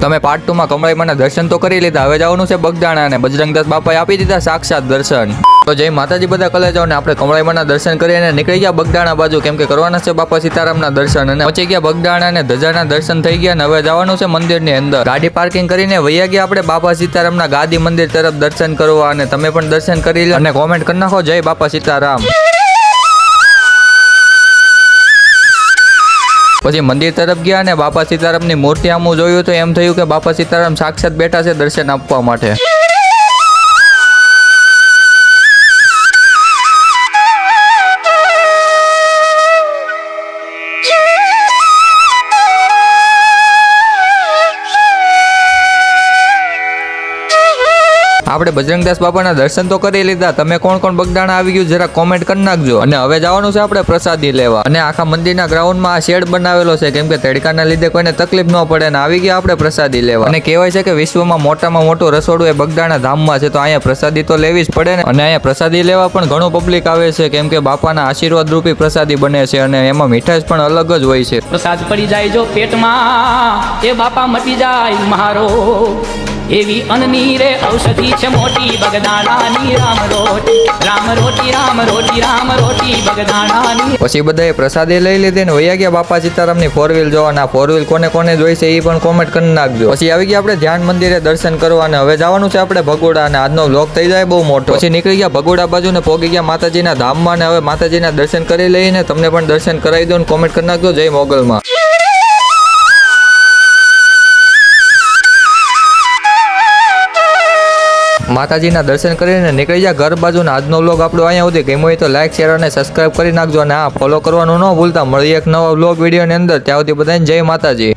તમે પાર્ટ 2 માં કમળાઈમાના દર્શન તો કરી લીધા, હવે જવાનું છે બગદાણા અને બજરંગદાસ બાપાએ આપી દીધા સાક્ષાત દર્શન। તો જય માતાજી બધા કલેજાઓને આપણે કમળાઈમાના દર્શન કરીને નીકળી ગયા બગદાણા બાજુ, કેમ કે કરવાના છે બાપા સીતારામના દર્શન અને પહોંચી ગયા બગદાણા અને ધજાના દર્શન થઈ ગયા અને હવે જવાનું છે મંદિરની અંદર। ગાડી પાર્કિંગ કરીને વૈયા ગયા આપણે બાપા સીતારામના ગાદી મંદિર તરફ દર્શન કરવા અને તમે પણ દર્શન કરી લો અને કોમેન્ટ કરી નાખો જય બાપા સીતારામ। પછી મંદિર તરફ ગયા અને બાપા સીતારામની મૂર્તિ આમ જોયું તો એમ થયું કે બાપા સીતારામ સાક્ષાત બેઠા છે દર્શન આપવા માટે। આપણે બજરંગદાસ બાપાના દર્શન તો કરી લીધા, તમે કોણ કોણ બગદાણા આવી ગયું જરા કોમેન્ટ કરી નાખજો। અને હવે જવાનું છે આપણે પ્રસાદી લેવા અને આખા મંદિરના ગ્રાઉન્ડમાં આ શેડ બનાવેલો છે કેમ કે તડકાના લીધે કોઈને તકલીફ ન પડે ને આવી ગયા આપણે પ્રસાદી લેવા। અને કહેવાય છે કે વિશ્વમાં મોટામાં મોટું રસોડું એ બગદાણા ધામમાં છે, તો અહીંયા પ્રસાદી તો લેવી જ પડે ને। અને અહીંયા પ્રસાદી લેવા પણ ઘણું પબ્લિક આવે છે કેમ કે બાપાના આશીર્વાદ રૂપી પ્રસાદી બને છે અને એમાં મીઠાશ પણ અલગ જ હોય છે। પ્રસાદ પડી જાય જો પેટમાં એ બાપા મટી જાય મારો, એવી અન્નની રે ઔષધિ છે મોટી બગદાણાની રામ રોટી રામ રોટી રામ રોટી રામ રોટી બગદાણાની। પછી બધાએ પ્રસાદી લઈ લીધી ને વૈયા ગયા બાપા સીતારામની 4 વ્હીલ જોવાના। 4 વ્હીલ કોને કોને જોઈ છે એ પણ કોમેન્ટ કરી નાખજો। પછી આવી ગયા આપણે ધ્યાન મંદિરે દર્શન કરવા અને હવે જવાનું છે આપણે ભગોડા અને આજનો વ્લોગ થઈ જાય બહુ મોટો। પછી નીકળી ગયા ભગોડા બાજુ ને પહોંચી ગયા માતાજીના ધામમાં ને હવે માતાજીના દર્શન કરી લઈને તમને પણ દર્શન કરાવી દો ને કોમેન્ટ કરી નાખજો જય મોગલમાં। માતાજીના દર્શન કરીને નીકળી જા ઘર બાજુના આજનો વ્લોગ આપણો અહીંયા સુધી ગમ્યો હોય તો લાઈક શેર અને સબસ્ક્રાઇબ કરી નાખજો અને ફોલો કરવાનું ન ભૂલતા। મળીએ એક નવા વ્લોગ વિડીયોની અંદર, ત્યાં સુધી બધાને જય માતાજી।